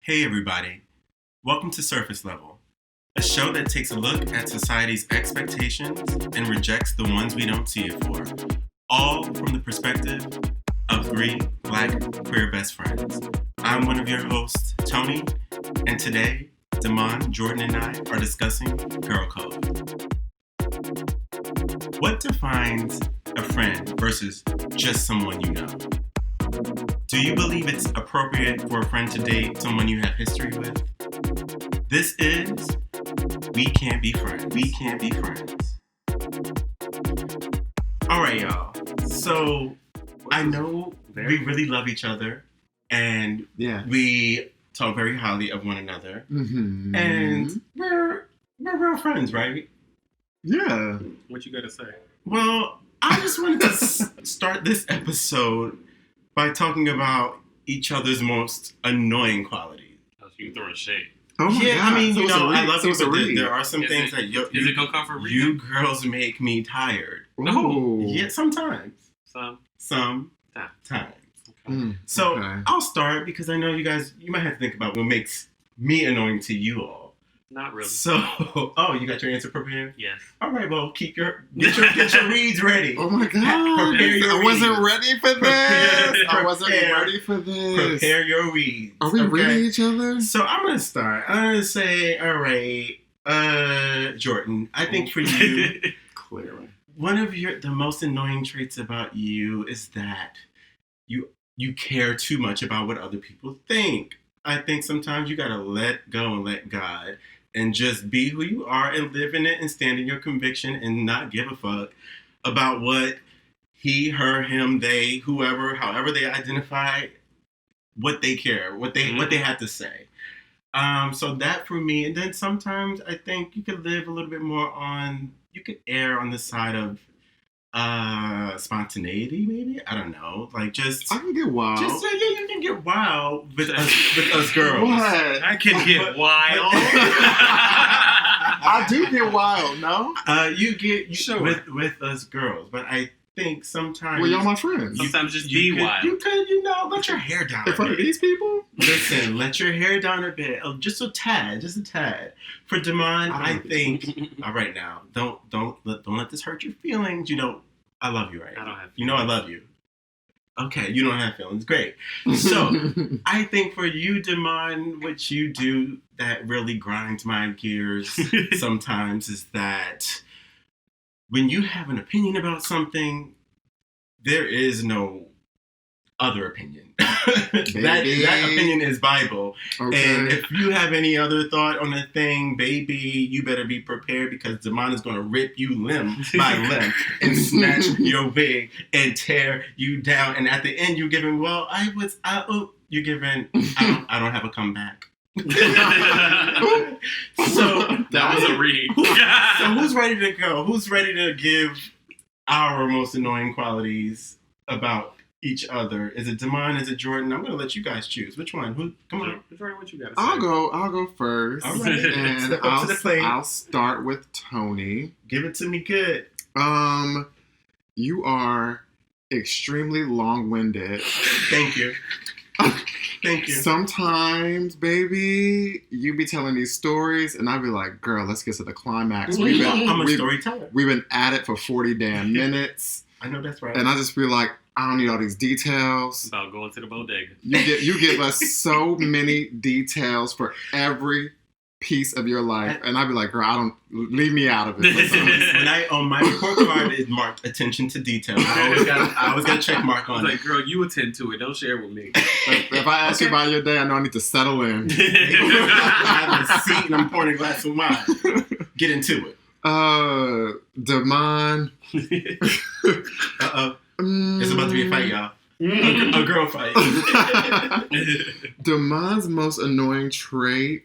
Hey everybody, welcome to Surface Level, a show that takes a look at society's expectations and rejects the ones we don't see it for, all from the perspective of three Black queer best friends. I'm one of your hosts, Tony, and today, Damon, Jordan, and I are discussing girl code. What defines a friend versus just someone you know? Do you believe it's appropriate for a friend to date someone you have history with? This is We Can't Be Friends. We Can't Be Friends. All right, y'all. So I know we really love each other, and we talk very highly of one another, and we're real friends, right? Yeah. What you gotta say? Well, I just wanted to start this episode by talking about each other's most annoying qualities. Oh, so you throwing shade? Oh my Yeah, God. I mean, So you know, I read. love So you, but read. there are some things that Is it gonna come from reading? you girls make me tired. Ooh. Yeah, sometimes. Some. Sometimes. Mm, So okay. I'll start because I know you guys, you might have to think about what makes me annoying to you all. Not really. So, you got your answer prepared? Yes. All right, well, get your reads ready. Oh my God. Prepare your I wasn't reads. ready for this. I wasn't ready for this. Prepare your reads. Are we reading each other? So I'm gonna start. I'm gonna say, all right, Jordan. I think for you, Clearly. one of the most annoying traits about you is that you care too much about what other people think. I think sometimes you gotta let go and let God and just be who you are and live in it and stand in your conviction and not give a fuck about what he, her, him, they, whoever, however they identify, what they care, what they have to say. So that for me, and then sometimes I think you could live a little bit more you could err on the side of spontaneity, maybe. I don't know. Like just I can get wild. you can get wild with us girls. What? I can get wild. I do get wild, no? You get Sure. with us girls, but I think sometimes. Well, y'all my friends. Sometimes just be wild. You could, let your hair down. In a front of bit. these people? Listen, let your hair down a bit, just a tad. For Damon, I think. All right, now, don't let this hurt your feelings. I love you, right? I don't have. You know I love you. Okay, you don't have feelings. Great. So, I think for you, Damon, what you do that really grinds my gears sometimes is that when you have an opinion about something, there is no other opinion. that opinion is Bible. Okay. And if you have any other thought on a thing, baby, you better be prepared because Damon is going to rip you limb by limb and snatch your wig and tear you down. And at the end, you're giving, I don't have a comeback. So That was a read. So who's ready to go? Who's ready to give our most annoying qualities about each other? Is it Damon? Is it Jordan? I'm gonna let you guys choose. Which one? Come on. Jordan, what you gotta say? I'll go first. All right. And Step up to the plate. I'll start with Tony. Give it to me good. You are extremely long-winded. Thank you. Thank you. Sometimes, baby, you be telling these stories, and I'd be like, girl, let's get to the climax. I'm a storyteller. We've been at it for 40 damn minutes. I know that's right. And I just feel like, I don't need all these details. About going to the bodega. You give us so many details for every piece of your life. And I'd be like, girl, leave me out of it. On my report card is marked attention to detail. I always got a check mark on it. Like, girl, you attend to it. Don't share with me. If I ask you about your day, I know I need to settle in. I have a seat and I'm pouring a glass of wine. Get into it. Damon. Uh-oh. It's about to be a fight, y'all. A girl fight. Damon's most annoying trait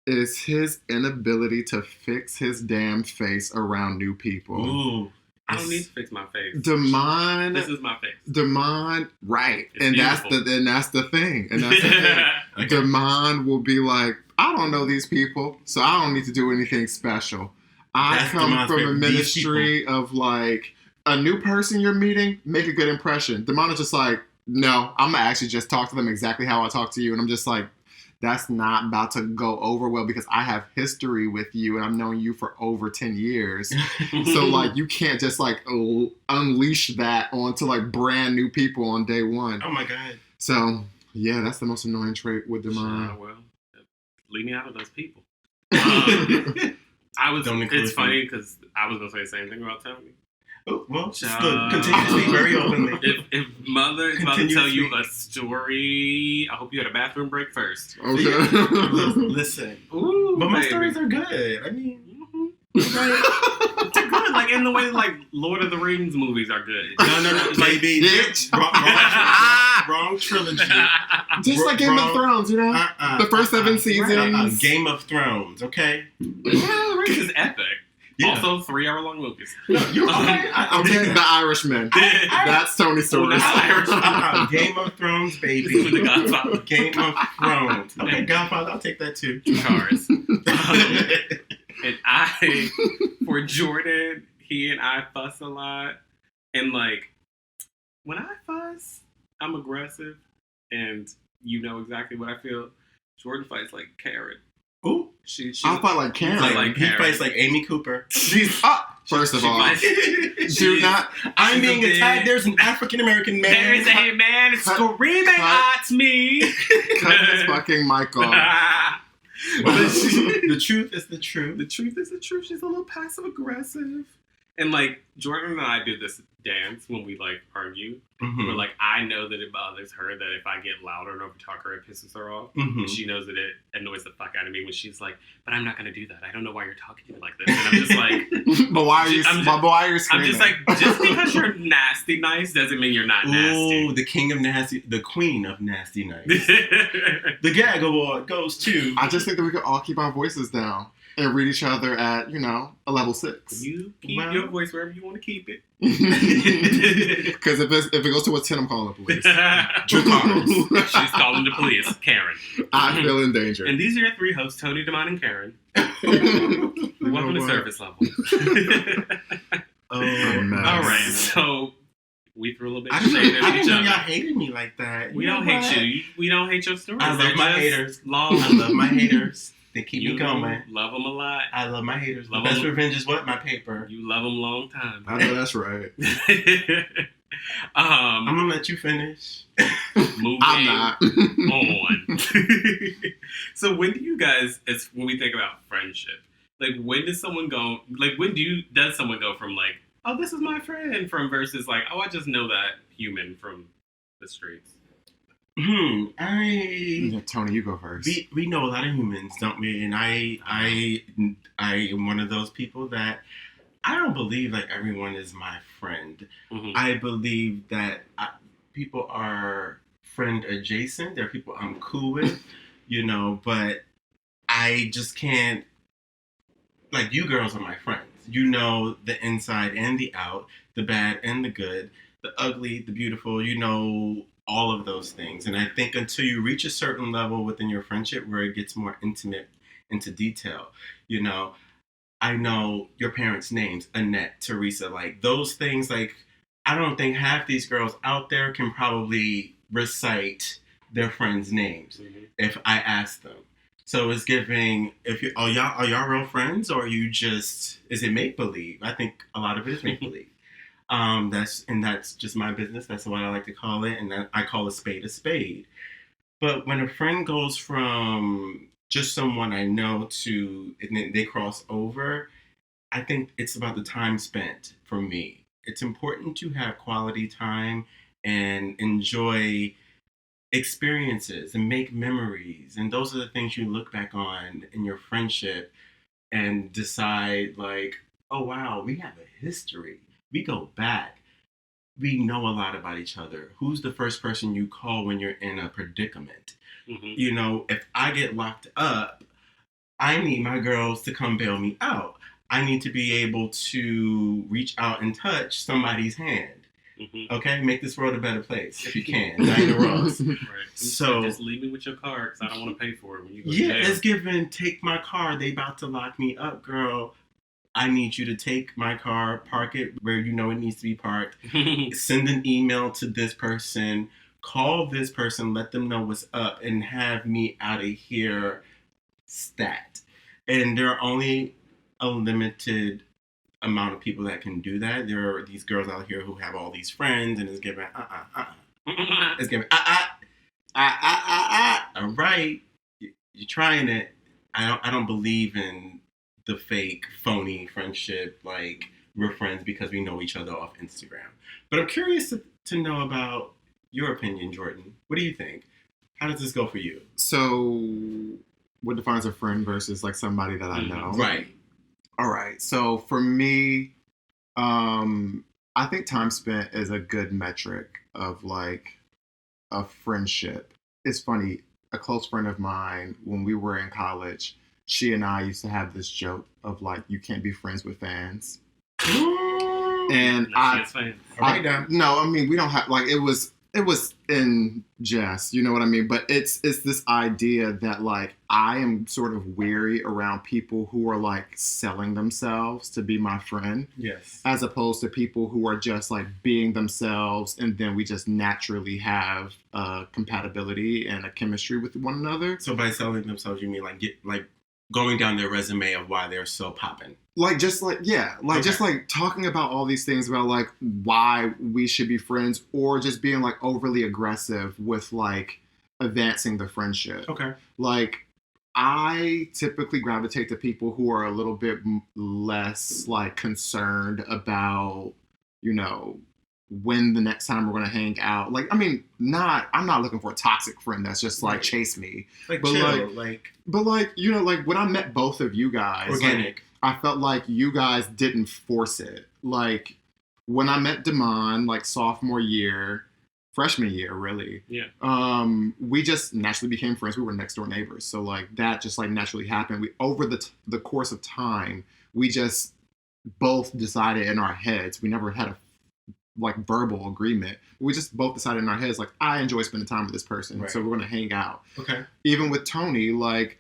is his inability to fix his damn face around new people. Ooh. I don't need to fix my face. Damon. This is my face. Damon, right. It's and beautiful. that's the thing. And that's the thing. Okay. Damon will be like, I don't know these people, so I don't need to do anything special. I That's come Damon's from a favorite. These ministry of like, a new person you're meeting, make a good impression. Damon is just like, no, I'm going to actually just talk to them exactly how I talk to you. And I'm just like, that's not about to go over well because I have history with you and I've known you for over 10 years. So like you can't just like unleash that onto like brand new people on day one. Oh my God. So yeah, that's the most annoying trait with Damon. Well, leave me out of those people. Don't It's funny because I was gonna say the same thing about Tony. Oh, well, look, continue to speak very openly. If mother is about to tell you a story, I hope you had a bathroom break first. Okay. Listen. Ooh, but my stories are good. I mean, they're good, like in the way like Lord of the Rings movies are good. No, baby. Wrong trilogy. Just like Game of Thrones, you know? The first 7 seasons. Game of Thrones, okay? This is epic. Yeah. Also, 3-hour-long movies. No, you're okay. I'll take The Irishman. That's Tony's story. Game of Thrones, baby. The Godfather. Game of Thrones. Okay, Godfather, I'll take that too. Cars. And for Jordan, he and I fuss a lot. And like, when I fuss, I'm aggressive. And you know exactly what I feel. Jordan fights like Karen. Ooh. I fight like Karen. He fights like Amy Cooper. First of all, do not. I'm being attacked. There's an African American man. There's a man screaming at me. Cut this fucking mic off. The truth is the truth. The truth is the truth. She's a little passive aggressive. And like Jordan and I do this dance when we like argue. Mm-hmm. Where like I know that it bothers her that if I get louder and overtalk her, it pisses her off. Mm-hmm. And she knows that it annoys the fuck out of me when she's like, "But I'm not gonna do that. I don't know why you're talking to me like this." And I'm just like, "But why are you? Why are you screaming?" I'm just like, just because you're nasty nice doesn't mean you're not nasty. Ooh, the king of nasty, the queen of nasty nice. The gag award goes to. I just think that we could all keep our voices down and read each other at, a level 6. You keep your voice wherever you want to keep it. Because if it goes to a 10, I'm calling the police. True cards. She's calling the police. Karen. I feel in danger. And these are your 3 hosts, Tony, Damon, and Karen. Welcome to service level. Oh, nice. All right, so we threw a little bit of shade at each other. I didn't know y'all other. hated me like that. We don't hate you. We don't hate your stories. I love my haters. Long. I love my haters. They keep me going. Love them a lot. I love my haters. Love the best revenge is what? My paper. You love them long time. I know that's right. I'm going to let you finish. Moving I'm not. on. So when do you guys, when we think about friendship, like when does someone go, like does someone go from like, oh, this is my friend, from versus like, oh, I just know that human from the streets? Tony, you go first. We know a lot of humans, don't we? And I am one of those people that I don't believe like everyone is my friend. Mm-hmm. I believe that people are friend adjacent. There are people I'm cool with, but I just can't. Like, you girls are my friends. You know the inside and the out, the bad and the good, the ugly, the beautiful. You know all of those things. And I think until you reach a certain level within your friendship where it gets more intimate into detail, I know your parents' names, Annette, Teresa, like those things, like I don't think half these girls out there can probably recite their friends' names if I ask them. So it's giving, are y'all real friends, or are you just, is it make-believe? I think a lot of it is make-believe. That's just my business. That's what I like to call it. And I call a spade a spade. But when a friend goes from just someone I know to, and then they cross over, I think it's about the time spent for me. It's important to have quality time and enjoy experiences and make memories. And those are the things you look back on in your friendship and decide like, oh, wow, we have a history. We go back. We know a lot about each other. Who's the first person you call when you're in a predicament? Mm-hmm. If I get locked up, I need my girls to come bail me out. I need to be able to reach out and touch somebody's hand. Mm-hmm. Okay? Make this world a better place if you can. Diana Ross. Right. So just leave me with your car because I don't want to pay for it when you go to jail. It's given, take my car. They about to lock me up, girl. I need you to take my car, park it where you know it needs to be parked, send an email to this person, call this person, let them know what's up, and have me out of here stat. And there are only a limited amount of people that can do that. There are these girls out here who have all these friends, and it's giving it's giving all right. You're trying it. I don't believe in the fake, phony friendship. Like we're friends because we know each other off Instagram. But I'm curious to know about your opinion, Jordan. What do you think? How does this go for you? So, what defines a friend versus like somebody that I know? Right. All right. So for me, I think time spent is a good metric of like a friendship. It's funny. A close friend of mine, when we were in college, she and I used to have this joke of like, you can't be friends with fans. And no, I mean, we don't have like, it was in jest, you know what I mean? But it's this idea that like I am sort of weary around people who are like selling themselves to be my friend. Yes. As opposed to people who are just like being themselves, and then we just naturally have compatibility and a chemistry with one another. So by selling themselves, you mean like going down their resume of why they're so popping. Just like talking about all these things about like why we should be friends, or just being like overly aggressive with like advancing the friendship. Okay. Like I typically gravitate to people who are a little bit less like concerned about, you know, when the next time we're going to hang out. Like, I mean, I'm not looking for a toxic friend that's just like chase me. Like but chill, but like, you know, like when I met both of you guys, organic. Like, I felt like you guys didn't force it. Like when I met Damon, like freshman year, really. Yeah. We just naturally became friends. We were next door neighbors. So like that just like naturally happened. We, over the course of time, we just both decided in our heads, we never had a like verbal agreement. We just both decided in our heads, like, I enjoy spending time with this person. Right. So we're going to hang out. Okay. Even with Tony, like,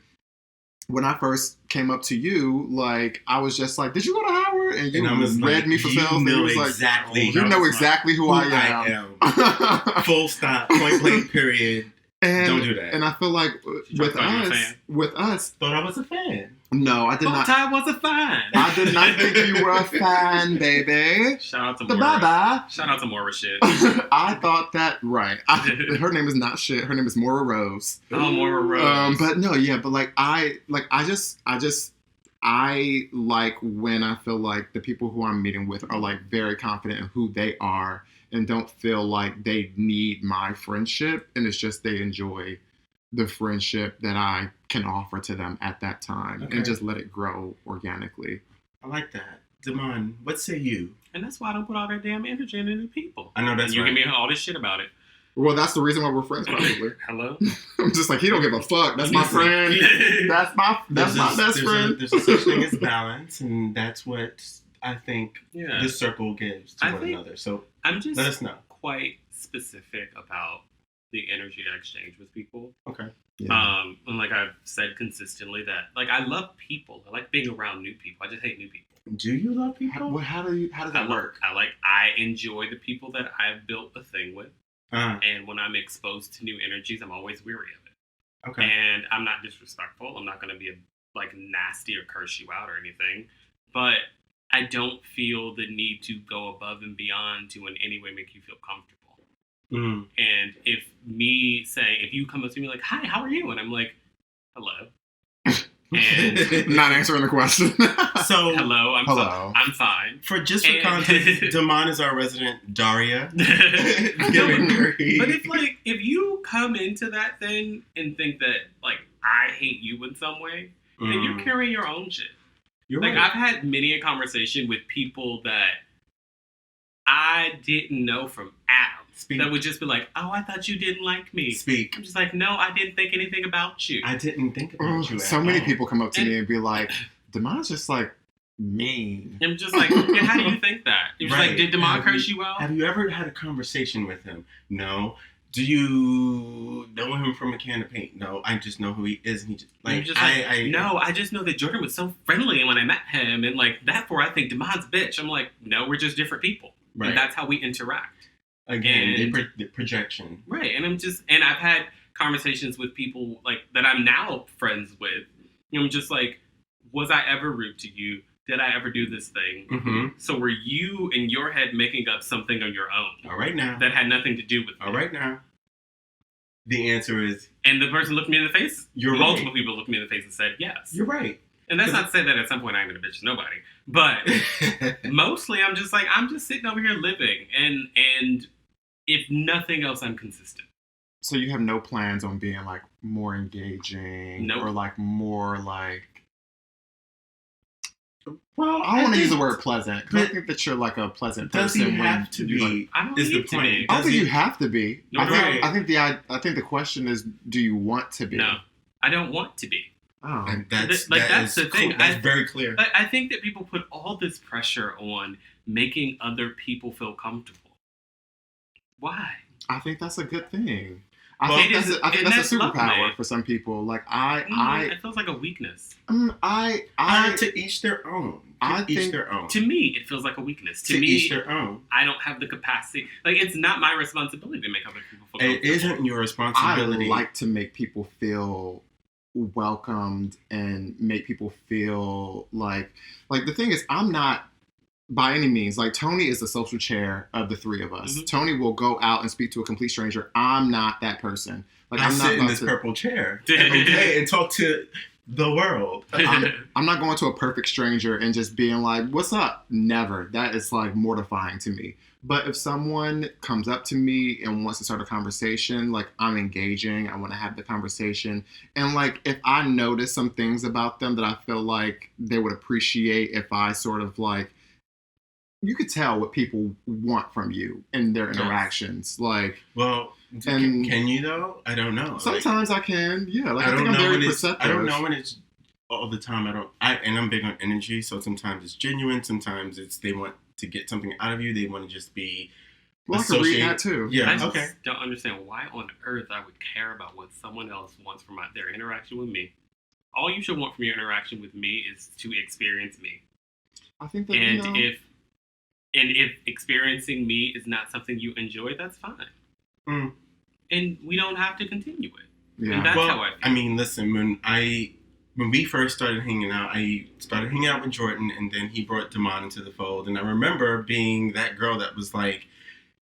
when I first came up to you, like, I was just like, did you go to Howard? And you read me for sales. You know exactly. Like, you know exactly who I am. Full stop, point blank, period. And, don't do that. And I feel like with us, thought I was a fan. No, I did not. Thought I was a fan. I did not think you were a fan, baby. Shout out to the Moira. Baba. Shout out to Moira shit. I thought that her name is not shit. Her name is Moira Rose. Oh, Moira Rose. But no, yeah, but like I like when I feel like the people who I'm meeting with are like very confident in who they are and don't feel like they need my friendship, and it's just they enjoy the friendship that I can offer to them at that time, and just let it grow organically. I like that. Damon, what say you? And that's why I don't put all that damn energy into new people. I know that's you right. give me all this shit about it. Well, that's the reason why we're friends, probably. Hello? I'm just like, he don't give a fuck. That's my friend. That's my best friend. There's a such thing as balance, and that's what I think this circle gives to one another. So I'm just let us know. Quite specific about the energy I exchange with people. Okay. Yeah. And like I've said consistently that like I love people. I like being around new people. I just hate new people. Do you love people? How does that work? I enjoy the people that I've built a thing with. And when I'm exposed to new energies, I'm always weary of it. Okay. And I'm not disrespectful. I'm not going to be nasty or curse you out or anything. But I don't feel the need to go above and beyond to in any way make you feel comfortable. Mm. And if you come up to me like, hi, how are you? And I'm like, hello. And not answering the question. So hello, I'm fine. For context, Damon is our resident Daria. But if you come into that thing and think that like I hate you in some way, then you're carrying your own shit. You're like right. I've had many a conversation with people that I didn't know from Adam. That would just be like, oh, I thought you didn't like me. Speak. I'm just like, no, I didn't think anything about you. I didn't think about you. So many people come up to me and be like, Damon's just like mean. I'm just like, yeah, how do you think that? You're just like, did Damon curse you out? Have you ever had a conversation with him? No. Do you know him from a can of paint? No, I just know who he is, and he just like no, I just know that Jordan was so friendly when I met him, and like therefore I think Damon's bitch. I'm like, no, we're just different people, right? And that's how we interact. Again, And the projection. right, and I've had conversations with people like that I'm now friends with. I'm just like, was I ever rude to you? Did I ever do this thing? Mm-hmm. So were you in your head making up something on your own? All right now. That had nothing to do with me? All right now. The answer is... And the person looked me in the face? You're Multiple right. people looked me in the face and said yes. You're right. And that's not to say that at some point I ain't gonna bitch nobody. But mostly I'm just sitting over here living. And if nothing else, I'm consistent. So you have no plans on being like more engaging Nope. or like more like... Well, I don't want to use the word pleasant. I think that you're like a pleasant Does person. he have to be? I don't Is the need to point? be. I don't think you have to be. No, I think the question is, do you want to be? No, I don't want to be. Oh. And that's That's the thing. That's very clear. But I think that people put all this pressure on making other people feel comfortable. Why? I think that's a good thing. Well, I think that's a lovely. superpower for some people. Like It feels like a weakness. To each their own. I To each think- their own. To me, it feels like a weakness. To me, each their own. I don't have the capacity. Like, it's not my responsibility to make other people feel comfortable. It isn't your I responsibility. like to make people feel welcomed and make people feel like the thing is, I'm not by any means like Tony is the social chair of the three of us. Mhm. Tony will go out and speak to a complete stranger. I'm not that person. Like I I'm not sit in going this to, purple chair, okay, and talk to the world. I'm not going to a perfect stranger and just being like, "What's up?" Never. That is like mortifying to me. But if someone comes up to me and wants to start a conversation, like I'm engaging, I want to have the conversation. And like if I notice some things about them that I feel like they would appreciate if I sort of like, you could tell what people want from you in their interactions. Like, Well, And- can you though? I don't know. sometimes I can, yeah. Like I, I think don't I'm know very when it's. perceptive. I don't know when it's all the time. And I'm big on energy, so sometimes it's genuine. Sometimes it's they want to get something out of you. They want to just be. Well, I can read that too. Yeah. I just Okay. don't understand why on earth I would care about what someone else wants from their interaction with me. All you should want from your interaction with me is to experience me. I think that And you know, if experiencing me is not something you enjoy, that's fine. Mm. And we don't have to continue it. yeah. And that's Well, how I feel. I mean, listen. When we first started hanging out, I started hanging out with Jordan, and then he brought Damon into the fold. And I remember being that girl that was like,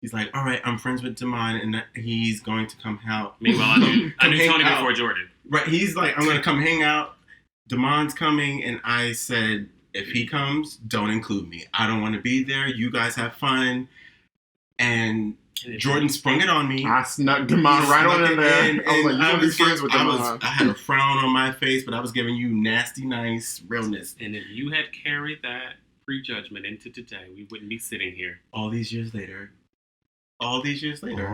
he's like, all right, I'm friends with Damon, and he's going to come out. Meanwhile, I knew hang Tony out. before Jordan. Right, he's like, I'm going to come hang out. Damon's coming, and I said, if he comes, don't include me. I don't want to be there. You guys have fun. And Jordan sprung it on me. I snuck Damon He right snuck on in it there. in, I was like, you and want to be friends with Damon. I had a frown on my face, but I was giving you nasty, nice realness. And if you had carried that prejudgment into today, we wouldn't be sitting here. All these years later. All these years later.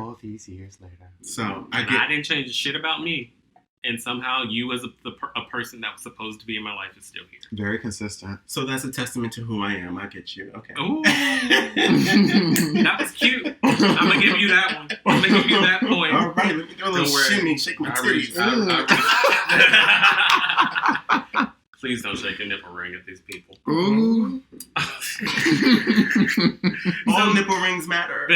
So I didn't change a shit about me. And somehow you, as a person that was supposed to be in my life, is still here. Very consistent. So that's a testament to who I am. I get you. Okay. Ooh, that was cute. I'm gonna give you that one. I'm gonna give you that point. All right, let me do a little Don't worry. shimmy, shake my titties. Please don't shake a nipple ring at these people. Ooh. All nipple rings matter.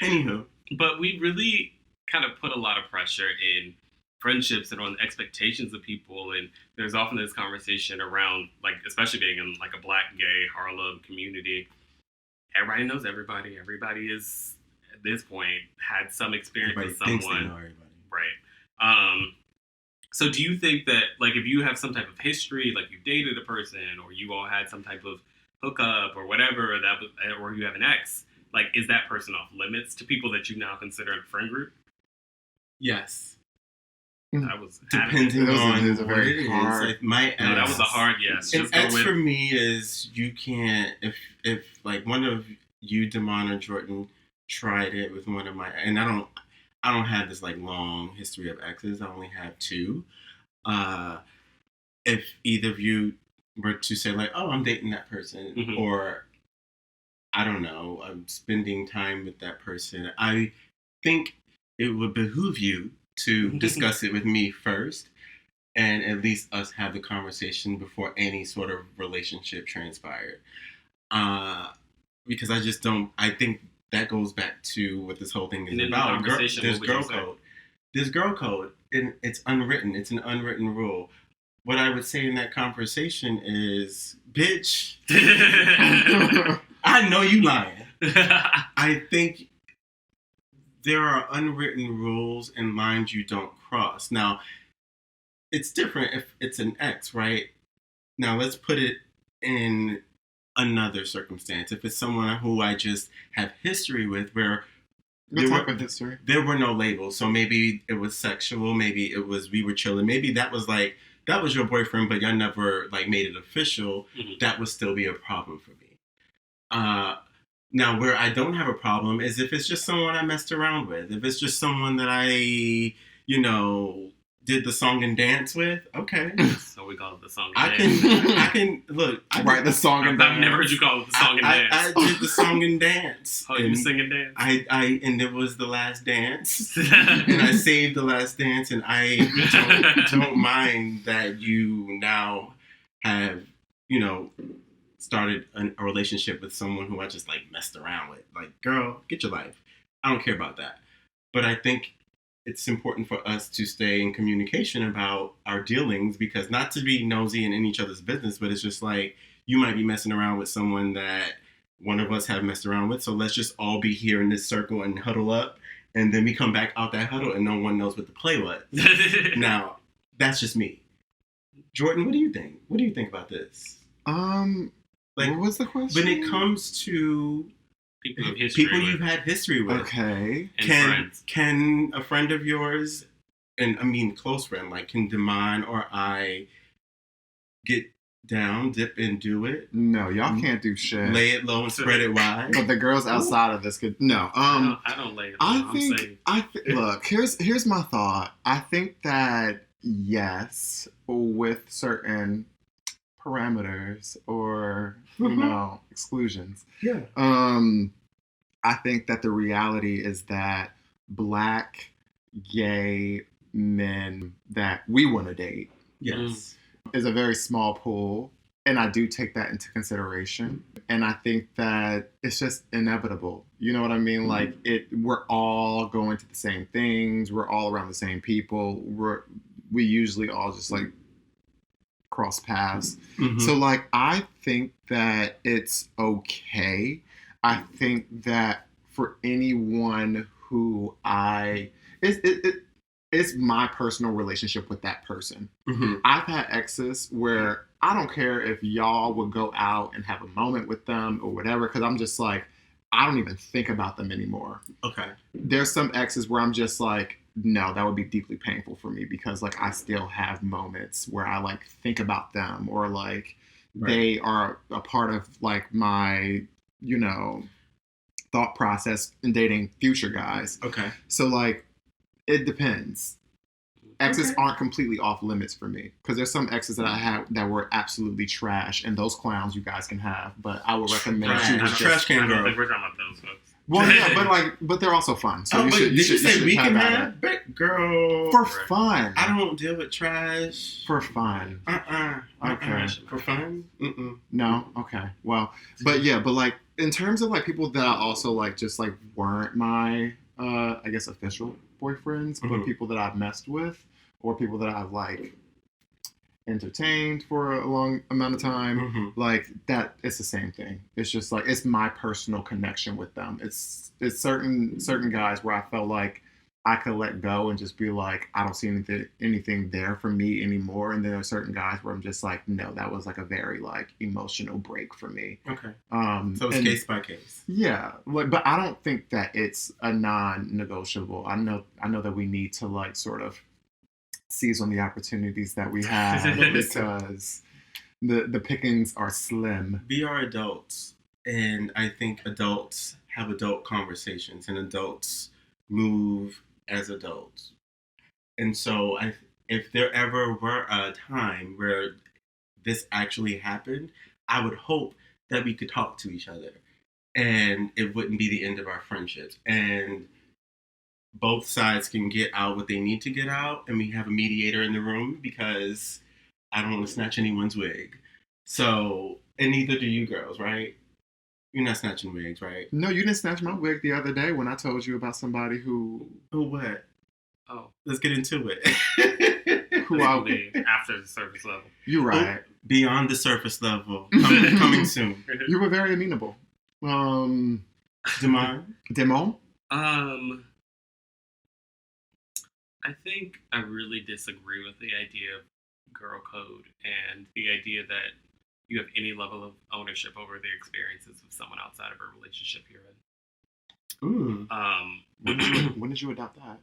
Anywho. But we really kind of put a lot of pressure in friendships and on expectations of people, and there's often this conversation around, like, especially being in like a Black gay Harlem community, everybody knows everybody. Everybody is at this point had some experience Everybody with thinks they someone, know everybody. right? So do you think that, like, if you have some type of history, like you dated a person or you all had some type of hookup or whatever, or you have an ex, like, is that person off limits to people that you now consider a friend group? Yes. That was Depending Those on is a what very it is. hard- Like my ex. No, that was a hard yes. An Just go ex with for me is you can't if like one of you, Damon or Jordan, tried it with one of my, and I don't have this like long history of exes. I only have two. If either of you were to say like, oh, I'm dating that person, Mhm. or I don't know, I'm spending time with that person, I think it would behoove you to discuss it with me first, and at least us have the conversation before any sort of relationship transpired. Because I just don't. I think that goes back to what this whole thing is And in the about. conversation, There's what would you girl say? code. There's girl code, and it's unwritten. It's an unwritten rule. What I would say in that conversation is, bitch, I know you lying. I think there are unwritten rules and lines you don't cross. Now, it's different if it's an ex, right? Now, let's put it in another circumstance. If it's someone who I just have history with, where What type of history? there were no labels. So maybe it was sexual, maybe it was we were chilling, maybe that was your boyfriend, but y'all never like made it official. Mhm. That would still be a problem for me. Now, where I don't have a problem is if it's just someone I messed around with. If it's just someone that I, did the song and dance with, okay. So we call it the song I and dance. can look. Write the song and I've dance. never heard you call it the song and dance. I did the song and dance. Oh, you and sing and dance? and it was the last dance. And I saved the last dance, and I don't mind that you now have, started a relationship with someone who I just like messed around with. Like, girl, get your life. I don't care about that. But I think it's important for us to stay in communication about our dealings, because not to be nosy in each other's business, but it's just like you might be messing around with someone that one of us have messed around with. So let's just all be here in this circle and huddle up. And then we come back out that huddle and no one knows what the play was. Now, that's just me. Jordan, what do you think? What do you think about this? Like, what was the question? when it comes to People of history. people you've had history with, Okay. And can friends. can a friend of yours, and I mean close friend, like can Damon or I get down, dip and do it, No, y'all can't do shit. lay it low and spread it wide? But the girls outside of this could no. I don't lay it I down. think I'm saying look, here's my thought. I think that yes, with certain parameters or exclusions. Yeah. I think that the reality is that Black gay men that we want to date Yes. is a very small pool, and I do take that into consideration. And I think that it's just inevitable. You know what I mean? Like we're all going to the same things. We're all around the same people. We usually all just like cross paths. Mhm. So like I think that it's okay. I think that for anyone who it's my personal relationship with that person. Mhm. I've had exes where I don't care if y'all would go out and have a moment with them or whatever, because I'm just like, I don't even think about them anymore. Okay. There's some exes where I'm just like, no, that would be deeply painful for me, because like I still have moments where I like think about them, or like they are a part of like my, thought process in dating future guys. Okay. So like, it depends. Exes Okay. aren't completely off limits for me, because there's some exes that I had that were absolutely trash, and those clowns you guys can have, but I would recommend Trash. you I would don't, Trash can I don't girl. think we're talking about those folks. Well, yeah, but they're also fun. So you but should, did you say should we can that have? But girl, for fun. I don't deal with trash. For fun. Okay. For fun? Mm-mm. No? Okay. Well, but yeah, but like in terms of like people that I also like just like weren't my I guess official boyfriends, but Mhm. people that I've messed with, or people that I've like entertained for a long amount of time, Mhm. like that, it's the same thing. It's just like it's my personal connection with them. It's certain guys where I felt like I could let go and just be like, I don't see anything there for me anymore. And then there are certain guys where I'm just like, no, that was like a very like emotional break for me. Okay. So So it's case by case. Yeah, like, but I don't think that it's a non-negotiable. I know that we need to like sort of seize on the opportunities that we have, because the pickings are slim. We are adults, and I think adults have adult conversations, and adults move as adults. And so, if there ever were a time where this actually happened, I would hope that we could talk to each other, and it wouldn't be the end of our friendships. And both sides can get out what they need to get out, and we have a mediator in the room, because I don't want to snatch anyone's wig. So, and neither do you girls, right? You're not snatching wigs, right? No, you didn't snatch my wig the other day when I told you about somebody who Who what? Oh, Let's get into it. who I. basically after the surface level. You're right. Beyond the surface level. Coming soon. You were very amenable. Damon? Damon? I think I really disagree with the idea of girl code and the idea that you have any level of ownership over the experiences of someone outside of a relationship you're in. When did you adopt that?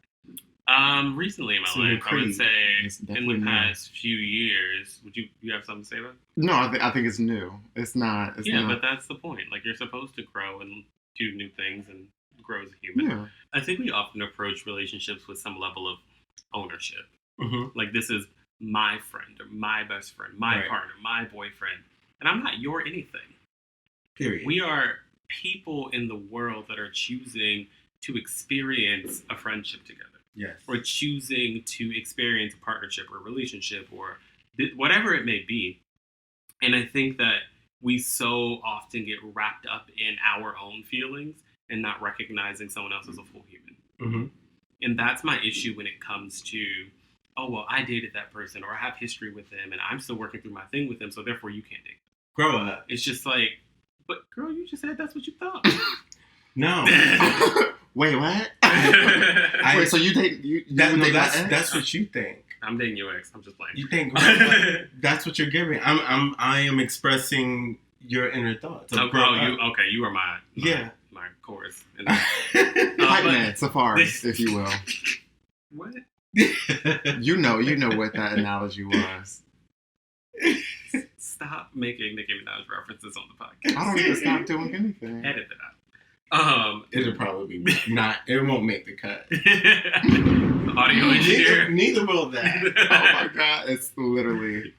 Recently in my So life, you're I would pretty- say it's in definitely the new. past few years, would you have something to say about it? No, I think it's new. It's not. It's Yeah, not. but that's the point. Like, you're supposed to grow and do new things and grow as a human. Yeah. I think we often approach relationships with some level of ownership. Mm-hmm. Like, this is my friend or my best friend, my Right. partner, my boyfriend. And I'm not your anything. Period. We are people in the world that are choosing to experience a friendship together, Yes. or choosing to experience a partnership or a relationship or whatever it may be. And I think that we so often get wrapped up in our own feelings and not recognizing someone else as a full human. Mm-hmm. And that's my issue when it comes to, oh, well, I dated that person or I have history with them and I'm still working through my thing with them, so therefore you can't date them. Grow up. It's just like, but girl, you just said that's what you thought. No. Wait, what? I'm Wait, so you date you would date my ex? That's what you think. dating your ex. I'm just playing. You think that's what you're giving. I am expressing your inner thoughts. of Oh, grow up. you are my Yeah. my chorus. Hype but- man, Safaris, if you will. What? You know what that analogy was. Stop making Nicki Minaj references on the podcast. I don't need to stop doing anything. Edit that out. It'll probably be not. It won't make the cut. Audio engineer. Neither will that. Oh my god, it's literally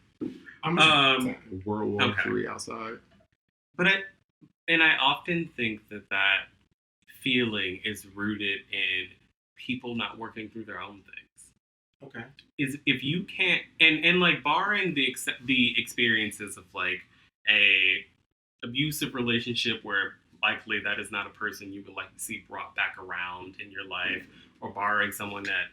Um, World War okay. III outside. But I often think that feeling is rooted in people not working through their own things. Okay. Is if you can't and like barring the experiences of like a abusive relationship where likely that is not a person you would like to see brought back around in your life, or barring someone that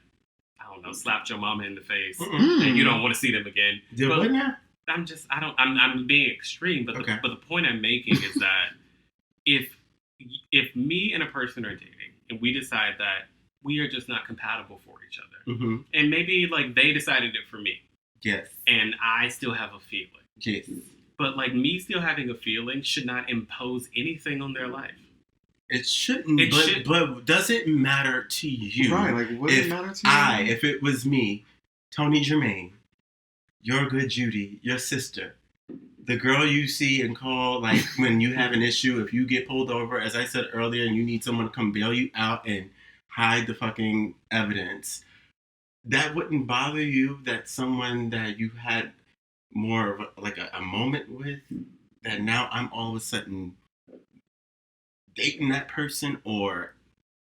I don't know slapped your mama in the face and you don't want to see them again. Did But what now? I'm being extreme, but Okay. but the point I'm making is that if me and a person are dating and we decide that we are just not compatible for each other, Mm-hmm. and maybe like they decided it for me Yes. and I still have a feeling, Yes. but like me still having a feeling should not impose anything on their life. It shouldn't. It but, should- but does it matter to you? Right, like what does it matter to you? If it was me, Tony Germain, your good Judy, your sister, the girl you see and call, like when you have an issue, if you get pulled over, as I said earlier, and you need someone to come bail you out and hide the fucking evidence, that wouldn't bother you that someone that you had more of a moment with, that now I'm all of a sudden dating that person or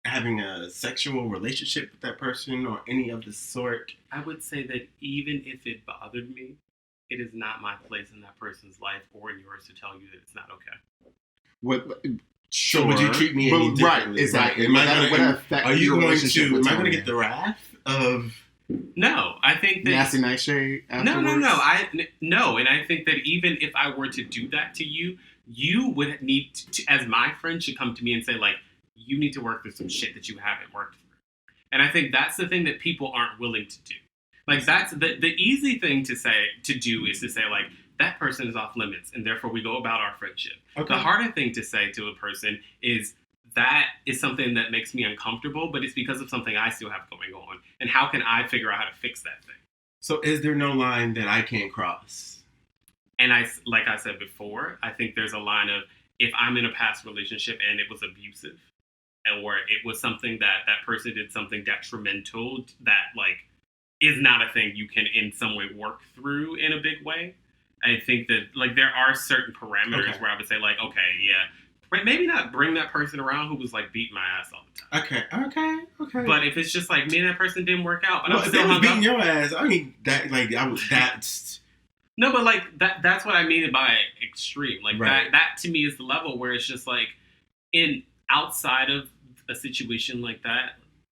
having a sexual relationship with that person or any of the sort. I would say that even if it bothered me, it is not my place in that person's life or in yours to tell you that it's not okay. What? So would you treat me But- any right, differently? exactly. Am I That would gonna, affect are you your going relationship to? with Am I going to Tony. get the wrath of? No, I think that Nasty nightshade No, afterwards? no, and I think that even if I were to do that to you, you would need to, as my friend, should come to me and say like, you need to work through some shit that you haven't worked through. And I think that's the thing that people aren't willing to do. Like that's the easy thing to do is to say like, that person is off limits and therefore we go about our friendship. Okay. The harder thing to say to a person is that is something that makes me uncomfortable, but it's because of something I still have going on. And how can I figure out how to fix that thing? So is there no line that I can't cross? And like I said before, I think there's a line of if I'm in a past relationship and it was abusive, or it was something that person did something detrimental that like is not a thing you can in some way work through in a big way. I think that like there are certain parameters Okay. where I would say like, okay, yeah, but maybe not bring that person around who was like beating my ass all the time. Okay. But if it's just like me and that person didn't work out, but well, I'm if they still was hung beating up. your ass, I mean that like I was that's No, but like that's what I mean by extreme. Like Right. that to me is the level where it's just like in outside of a situation like that,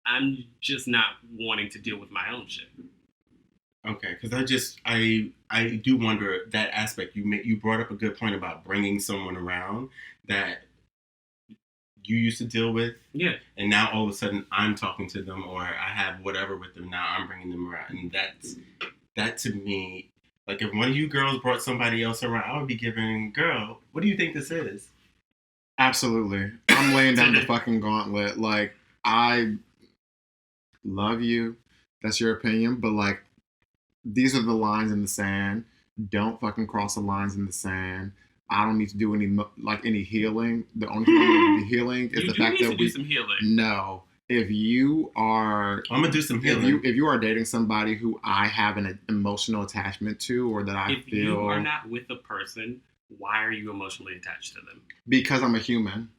I'm just not wanting to deal with my own shit. Okay, because I do wonder that aspect. You brought up a good point about bringing someone around that you used to deal with, Yeah. and now all of a sudden I'm talking to them or I have whatever with them. Now I'm bringing them around, and that to me, like if one of you girls brought somebody else around, I would be giving, girl, what do you think this is? Absolutely. I'm laying down the fucking gauntlet. Like, I love you. That's your opinion. But, like, these are the lines in the sand. Don't fucking cross the lines in the sand. I don't need to do any healing. The only thing I'm going to be healing is You the do fact need that to do some healing. No. If you are... I'm gonna do some healing. If you are dating somebody who I have an emotional attachment to, or that I If feel... you are not with a person, why are you emotionally attached to them? Because I'm a human.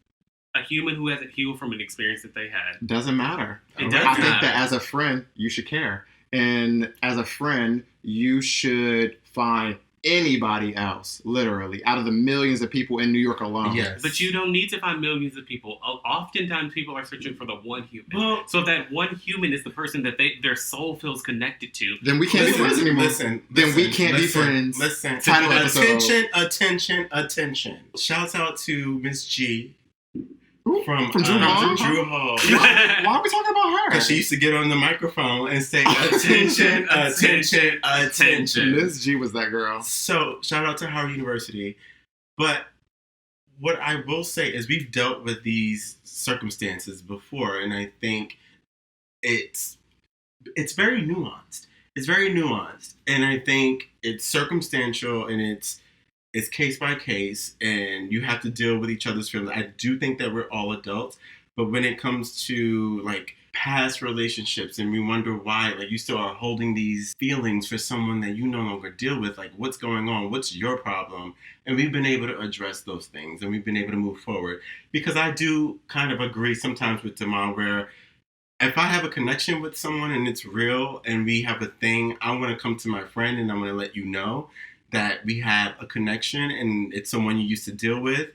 A human who hasn't healed from an experience that they had. Doesn't matter. It does I think matter. that as a friend, you should care. And as a friend, you should find anybody else, literally, out of the millions of people in New York alone. Yes. But you don't need to find millions of people. Oftentimes, people are searching for the one human. Well, So if that one human is the person that their soul feels connected to, Then we can't be friends anymore. Then we can't be friends. Listen. Title episode. Attention. Shouts out to Miss G Ooh, from Drew Hall? Drew Hall. Why are we talking about her? Because she used to get on the microphone and say, attention. Miss G was that girl. So, shout out to Howard University. But what I will say is we've dealt with these circumstances before, and I think it's very nuanced. It's very nuanced. And I think it's circumstantial and it's case by case, and you have to deal with each other's feelings. I do think that we're all adults, but when it comes to like past relationships and we wonder why, like you still are holding these feelings for someone that you no longer deal with, like what's going on? What's your problem? And we've been able to address those things and we've been able to move forward. Because I do kind of agree sometimes with Damon where if I have a connection with someone and it's real and we have a thing, I'm going to come to my friend and I'm going to let you know that we have a connection and it's someone you used to deal with.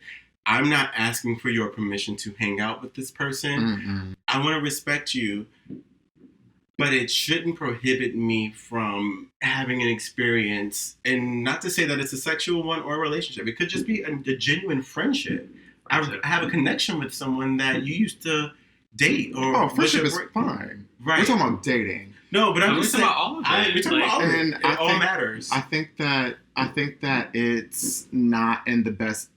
I'm not asking for your permission to hang out with this person. Mm-mm. I want to respect you, but it shouldn't prohibit me from having an experience. And not to say that it's a sexual one or a relationship. It could just be a genuine friendship. I have a connection with someone that you used to date. Or friendship is fine. Right. We're talking about dating. No, but I'm we're just talking saying. about all of it. We're talking about all of it. And It I all think- matters. I think that it's not in the best.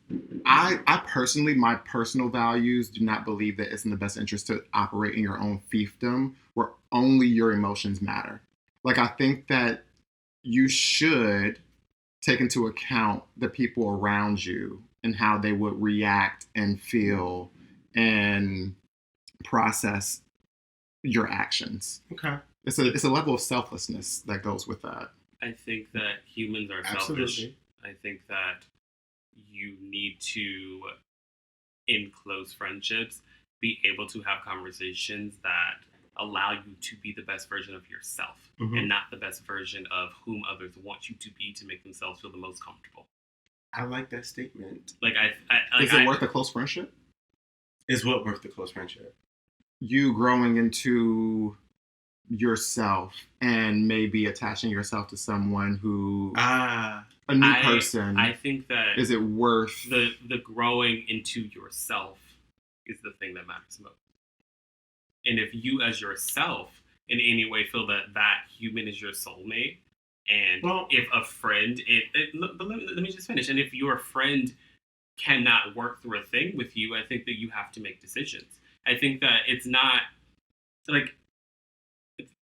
I personally, my personal values do not believe that it's in the best interest to operate in your own fiefdom where only your emotions matter. Like, I think that you should take into account the people around you and how they would react and feel and process your actions. Okay. It's a level of selflessness that goes with that. I think that humans are selfish. Absolutely. I think that you need to, in close friendships, be able to have conversations that allow you to be the best version of yourself Mhm. and not the best version of whom others want you to be to make themselves feel the most comfortable. I like that statement. Like Is it worth a close friendship? Is what worth the close friendship? You growing into yourself and maybe attaching yourself to someone who a new person. I think that Is it worth the growing into yourself is the thing that matters most. And if you as yourself in any way feel that that human is your soulmate, and if a friend, but let me just finish. And if your friend cannot work through a thing with you, I think that you have to make decisions. I think that it's not like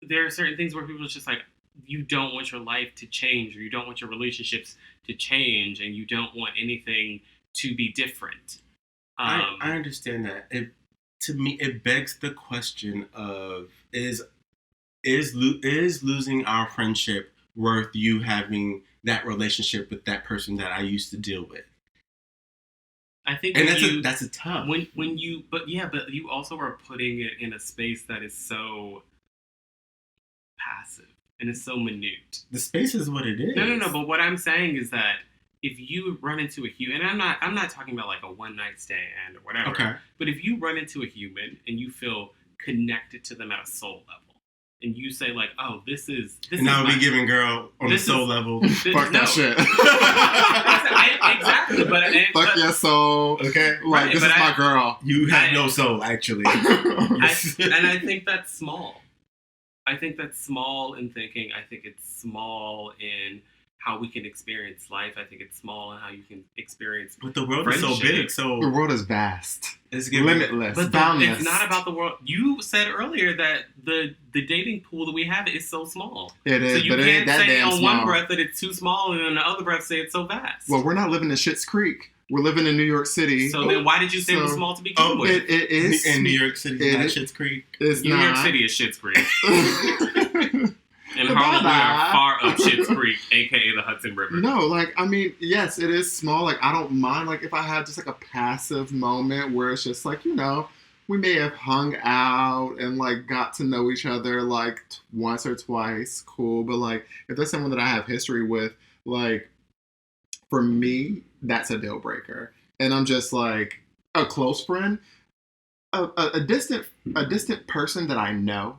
there are certain things where people are just like, you don't want your life to change, or you don't want your relationships to change, and you don't want anything to be different. I understand that. To me, it begs the question of is losing our friendship worth you having that relationship with that person that I used to deal with? I think, and that's a tough. When you, but you also are putting it in a space that is so passive and it's so minute. The space is what it is. No. But what I'm saying is that if you run into a human, and I'm not talking about like a one night stand or whatever. Okay. But if you run into a human and you feel connected to them at a soul level, and you say like, oh, this is. And I would be giving girl on the soul level. Fuck that shit. Exactly, fuck your soul. Okay. Like right, this is my girl. You have no soul, actually. And I think that's small. I think that's small in thinking. I think it's small in how we can experience life. I think it's small in how you can experience. But the world is so big, so the world is vast. It's limitless. But boundless. It's not about the world. You said earlier that the dating pool that we have is so small. It is, so you but can't it ain't that say damn on small. one breath that it's too small, and on the other breath say it's so vast. Well, we're not living in Schitt's Creek. We're living in New York City. So then why did you say it was small to begin with? It is. In New York City, not Schitt's Creek. It's New York City is Schitt's Creek. And Harlem, we are far up Schitt's Creek, a.k.a. the Hudson River. No, like, I mean, yes, it is small. Like, I don't mind, like, if I have just, like, a passive moment where it's just, like, you know, we may have hung out and, like, got to know each other, like, once or twice. Cool. But, like, if there's someone that I have history with, like, for me, that's a deal breaker. And I'm just, like, a close friend, a distant person that I know.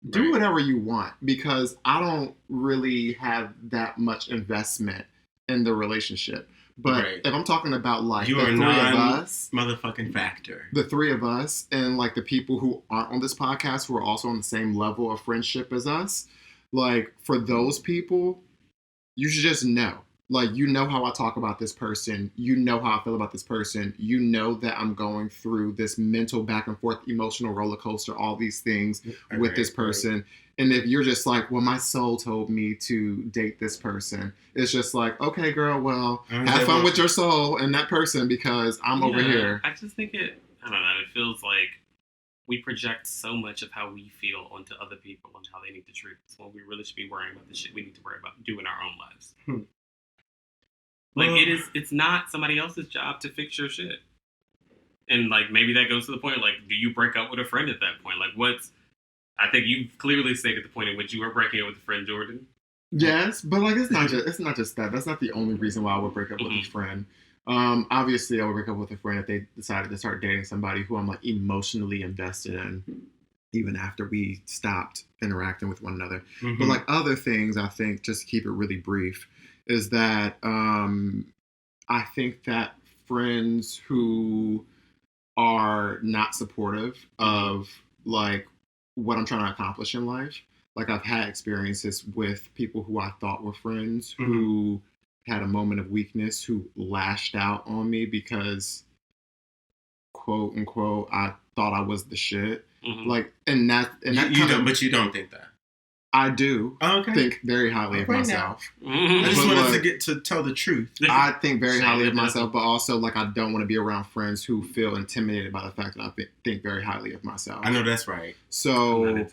Do whatever you want, because I don't really have that much investment in the relationship. But if I'm talking about like you the three of us, motherfucking factor, the three of us, and like the people who aren't on this podcast who are also on the same level of friendship as us, like for those people, you should just know. Like, you know how I talk about this person. You know how I feel about this person. You know that I'm going through this mental back and forth emotional roller coaster, all these things with this person. Right. And if you're just like, well, my soul told me to date this person. It's just like, okay, girl, well, have fun with your soul and that person because I'm over here. I just think I don't know, it feels like we project so much of how we feel onto other people and how they need to treat us when we really should be worrying about the shit we need to worry about doing our own lives. Like, it's not somebody else's job to fix your shit. And, like, maybe that goes to the point, like, do you break up with a friend at that point? Like, I think you've clearly stated the point in which you were breaking up with a friend, Jordan. Yes, but, like, it's not just that. That's not the only reason why I would break up with a friend. Obviously, I would break up with a friend if they decided to start dating somebody who I'm, like, emotionally invested in, even after we stopped interacting with one another. Mm-hmm. But, like, other things, I think, just to keep it really brief, is that I think that friends who are not supportive of like what I'm trying to accomplish in life, like I've had experiences with people who I thought were friends who had a moment of weakness, who lashed out on me because, quote unquote, I thought I was the shit. Like, and that but you don't think that. I do think very highly of myself. I just wanted to tell the truth. I think very highly of myself, but also like I don't want to be around friends who feel intimidated by the fact that I think very highly of myself. I know that's right. So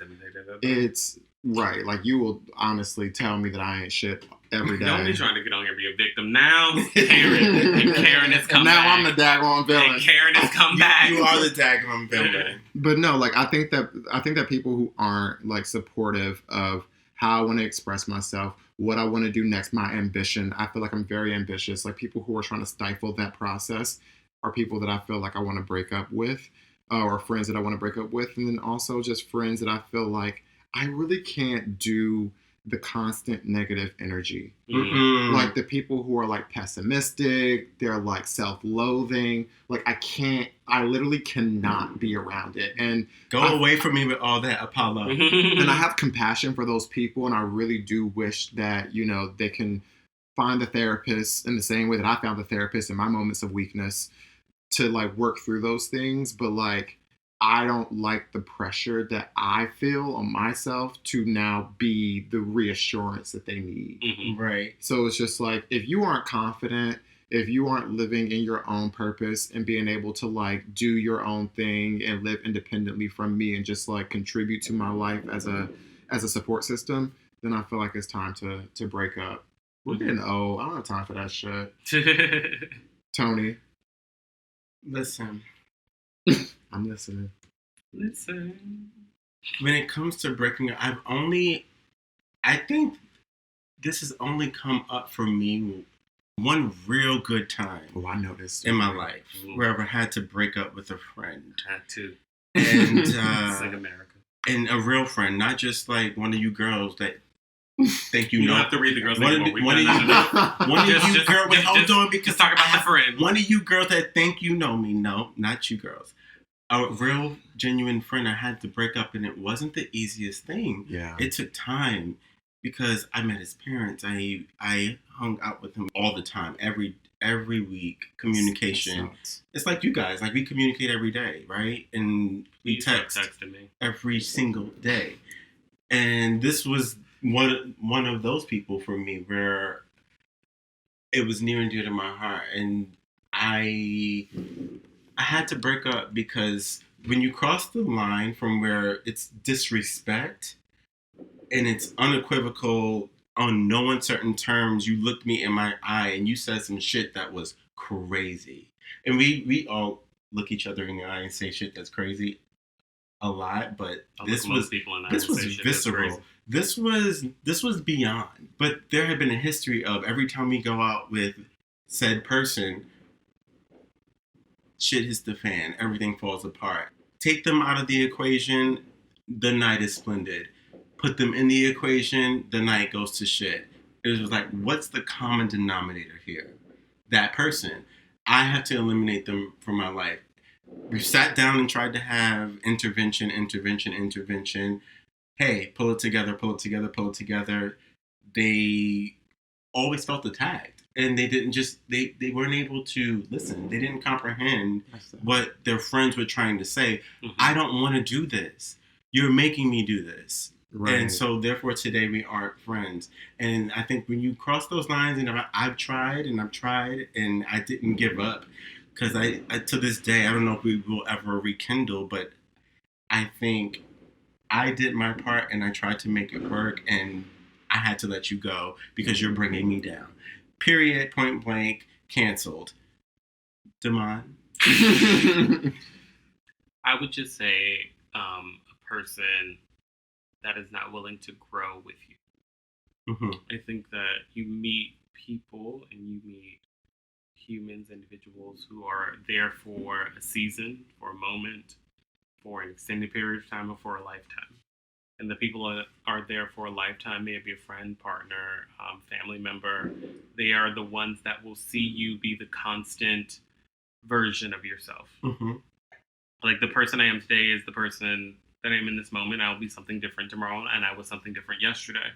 it's right. Like you will honestly tell me that I ain't shit every day. Don't be trying to get on here and be a victim. Now Karen has come back. Now I'm the daggone villain. And Karen has come back. You are the daggone villain. But no, like I think that people who aren't like supportive of how I want to express myself, what I want to do next, my ambition. I feel like I'm very ambitious. Like people who are trying to stifle that process are people that I feel like I want to break up with, or friends that I want to break up with, and then also just friends that I feel like I really can't do the constant negative energy. Like the people who are like pessimistic, they're like self-loathing. Like I literally cannot be around it. And go away from me with all that, Apollo. And I have compassion for those people, and I really do wish that, you know, they can find a therapist in the same way that I found a therapist in my moments of weakness to like work through those things. But like, I don't like the pressure that I feel on myself to now be the reassurance that they need. Right. So it's just like, if you aren't confident, if you aren't living in your own purpose and being able to like do your own thing and live independently from me and just like contribute to my life as a support system, then I feel like it's time to break up. We're getting old. I don't have time for that shit. Tony. Listen. I'm listening. Listen. When it comes to breaking up, I've only I think this has only come up for me one real good time Oh, I know this in my life where I had to break up with a friend. Had to. And It's like America. And a real friend, not just like one of you girls that think You don't have to read the girls One anymore. of you girls. Wait, hold on, because just talk about the friend. one of you girls that think you know me. No, not you girls. A real, genuine friend. I had to break up, and it wasn't the easiest thing. Yeah. It took time because I met his parents. I hung out with him all the time, every week. Communication. It's like you guys. Like we communicate every day, right? And we text me every single day. And this was one of those people for me where it was near and dear to my heart, and I had to break up because when you cross the line from where it's disrespect and it's unequivocal on no uncertain terms, you looked me in my eye and you said some shit that was crazy. And we all look each other in the eye and say shit that's crazy a lot, but this was visceral. This was beyond. But there had been a history of every time we go out with said person, shit hits the fan, everything falls apart. Take them out of the equation, the night is splendid. Put them in the equation, the night goes to shit. It was like, what's the common denominator here? That person. I have to eliminate them from my life. We sat down and tried to have intervention. Hey, pull it together. They always felt attacked. And they didn't they weren't able to listen. They didn't comprehend what their friends were trying to say. Mm-hmm. I don't want to do this. You're making me do this. Right. And so therefore today we aren't friends. And I think when you cross those lines, and I've tried and I didn't give up. Because I to this day, I don't know if we will ever rekindle, but I think I did my part and I tried to make it work, and I had to let you go because you're bringing me down. Period, point blank, canceled. Damon? I would just say a person that is not willing to grow with you. Mm-hmm. I think that you meet people and you meet humans, individuals who are there for a season, for a moment, for an extended period of time, or for a lifetime. And the people that are there for a lifetime, may it be a friend, partner, family member, they are the ones that will see you be the constant version of yourself. Mm-hmm. Like the person I am today is the person that I am in this moment. I'll be something different tomorrow, and I was something different yesterday.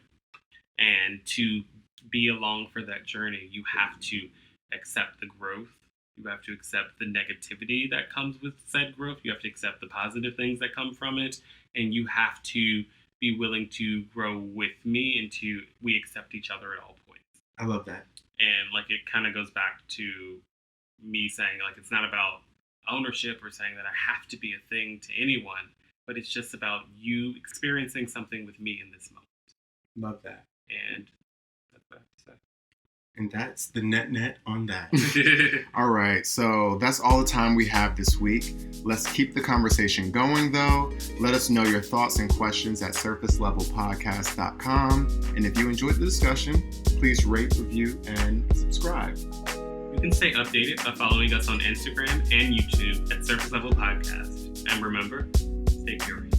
And to be along for that journey, you have to accept the growth. You have to accept the negativity that comes with said growth. You have to accept the positive things that come from it. And you have to be willing to grow with me, and we accept each other at all points. I love that. And like it kind of goes back to me saying like it's not about ownership or saying that I have to be a thing to anyone, but it's just about you experiencing something with me in this moment. Love that. And that's what I have to say. And that's the net on that. All right, so that's all the time we have this week. Let's keep the conversation going, though. Let us know your thoughts and questions at surfacelevelpodcast.com. And if you enjoyed the discussion, please rate, review, and subscribe. You can stay updated by following us on Instagram and YouTube at Surface Level Podcast. And remember, stay curious.